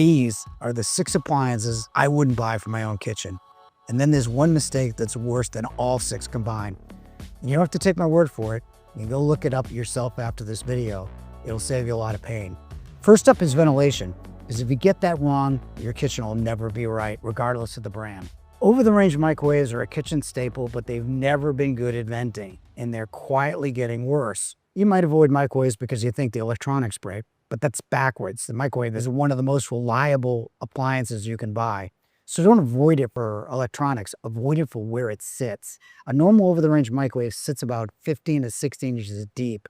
These are the 6 appliances I wouldn't buy for my own kitchen. And then there's one mistake that's worse than all 6 combined. And you don't have to take my word for it. You can go look it up yourself after this video. It'll save you a lot of pain. First up is ventilation, because if you get that wrong, your kitchen will never be right, regardless of the brand. Over-the-range microwaves are a kitchen staple, but they've never been good at venting, and they're quietly getting worse. You might avoid microwaves because you think the electronics break, but that's backwards. The microwave is one of the most reliable appliances you can buy. So don't avoid it for electronics, avoid it for where it sits. A normal over-the-range microwave sits about 15 to 16 inches deep.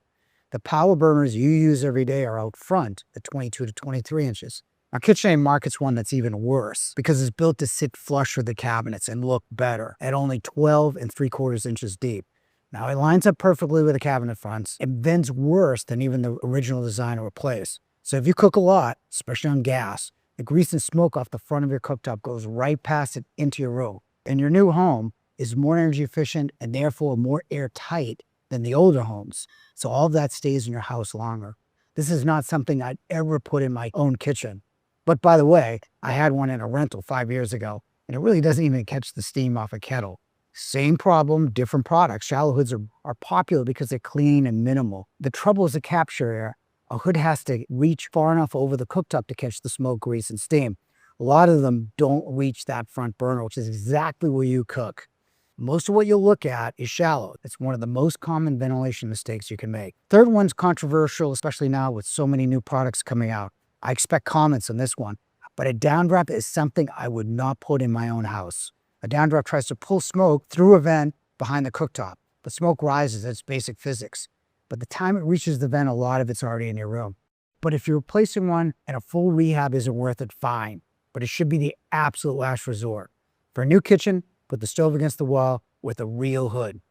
The power burners you use every day are out front at 22 to 23 inches. Our KitchenAid markets one that's even worse because it's built to sit flush with the cabinets and look better at only 12 3/4 inches deep. Now it lines up perfectly with the cabinet fronts. It vents worse than even the original design or place. So if you cook a lot, especially on gas, the grease and smoke off the front of your cooktop goes right past it into your room. And your new home is more energy efficient and therefore more airtight than the older homes. So all of that stays in your house longer. This is not something I'd ever put in my own kitchen. But by the way, I had one in a rental 5 years ago, and it really doesn't even catch the steam off a kettle. Same problem, different products. Shallow hoods are popular because they're clean and minimal. The trouble is the capture air. A hood has to reach far enough over the cooktop to catch the smoke, grease, and steam. A lot of them don't reach that front burner, which is exactly where you cook. Most of what you'll look at is shallow. It's one of the most common ventilation mistakes you can make. Third one's controversial, especially now with so many new products coming out. I expect comments on this one, but a downdraft is something I would not put in my own house. A downdraft tries to pull smoke through a vent behind the cooktop, but smoke rises. It's basic physics. But the time it reaches the vent, a lot of it's already in your room. But if you're replacing one and a full rehab isn't worth it, fine. But it should be the absolute last resort. For a new kitchen, put the stove against the wall with a real hood.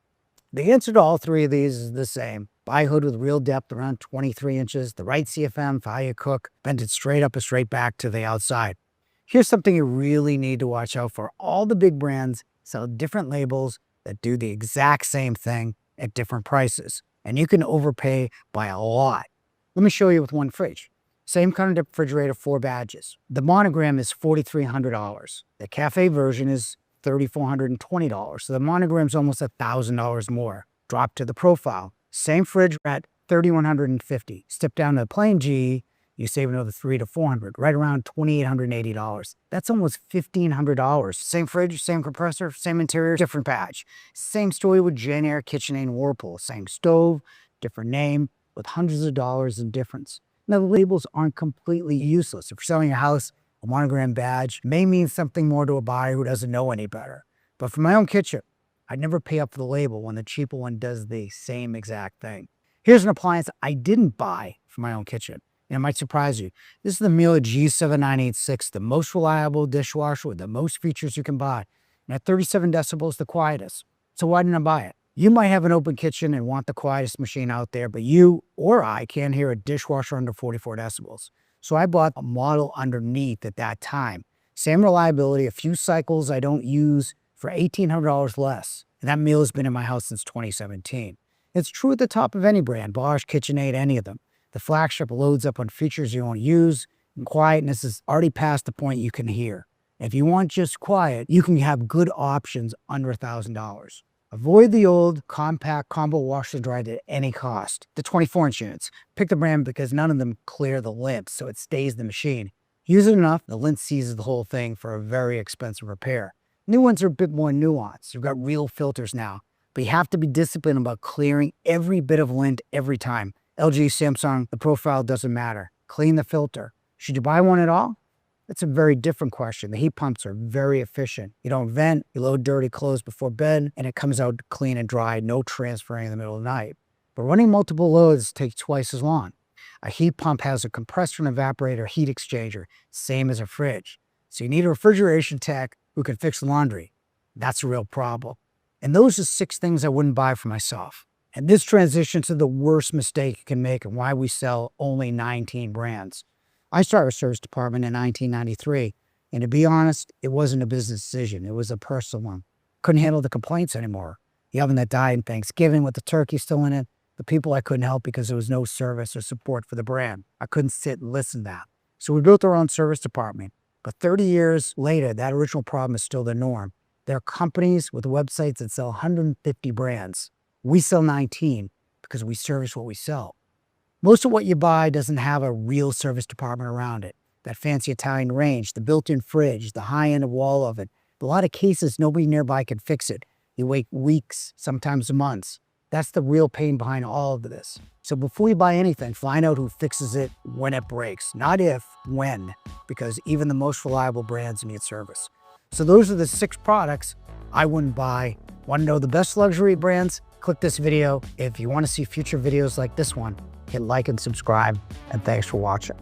The answer to all 3 of these is the same. Buy a hood with real depth around 23 inches, the right CFM for how you cook, bend it straight up or straight back to the outside. Here's something you really need to watch out for. All the big brands sell different labels that do the exact same thing at different prices. And you can overpay by a lot. Let me show you with one fridge. Same kind of refrigerator, 4 badges. The monogram is $4,300. The cafe version is $3,420. So the monogram's almost $1,000 more. Drop to the profile. Same fridge at $3,150. Step down to the plain G, you save another $300 to $400, right around $2,880. That's almost $1,500. Same fridge, same compressor, same interior, different badge. Same story with JennAir, KitchenAid, and Whirlpool. Same stove, different name, with hundreds of dollars in difference. Now, the labels aren't completely useless. If you're selling a house, a monogram badge may mean something more to a buyer who doesn't know any better. But for my own kitchen, I'd never pay up for the label when the cheaper one does the same exact thing. Here's an appliance I didn't buy for my own kitchen. And it might surprise you. This is the Miele G7986, the most reliable dishwasher with the most features you can buy. And at 37 decibels, the quietest. So why didn't I buy it? You might have an open kitchen and want the quietest machine out there, but you or I can't hear a dishwasher under 44 decibels. So I bought a model underneath at that time. Same reliability, a few cycles I don't use for $1,800 less. And that Miele has been in my house since 2017. It's true at the top of any brand, Bosch, KitchenAid, any of them. The flagship loads up on features you won't use, and quietness is already past the point you can hear. If you want just quiet, you can have good options under $1,000. Avoid the old compact combo washer and dryer at any cost. The 24-inch units. Pick the brand because none of them clear the lint, so it stays in the machine. Use it enough, the lint seizes the whole thing for a very expensive repair. New ones are a bit more nuanced. You've got real filters now, but you have to be disciplined about clearing every bit of lint every time. LG, Samsung, the profile doesn't matter. Clean the filter. Should you buy one at all? That's a very different question. The heat pumps are very efficient. You don't vent, you load dirty clothes before bed, and it comes out clean and dry, no transferring in the middle of the night. But running multiple loads takes twice as long. A heat pump has a compressor and evaporator heat exchanger, same as a fridge. So you need a refrigeration tech who can fix laundry. That's a real problem. And those are 6 things I wouldn't buy for myself. And this transitions to the worst mistake you can make and why we sell only 19 brands. I started a service department in 1993, and to be honest, it wasn't a business decision. It was a personal one. Couldn't handle the complaints anymore. The oven that died in Thanksgiving with the turkey still in it, the people I couldn't help because there was no service or support for the brand. I couldn't sit and listen to that. So we built our own service department. But 30 years later, that original problem is still the norm. There are companies with websites that sell 150 brands. We sell 19 because we service what we sell. Most of what you buy doesn't have a real service department around it. That fancy Italian range, the built-in fridge, the high-end wall oven. In a lot of cases, nobody nearby can fix it. You wait weeks, sometimes months. That's the real pain behind all of this. So before you buy anything, find out who fixes it when it breaks. Not if, when, because even the most reliable brands need service. So those are the 6 products I wouldn't buy. Want to know the best luxury brands? Click this video. If you want to see future videos like this one, hit like and subscribe, and thanks for watching.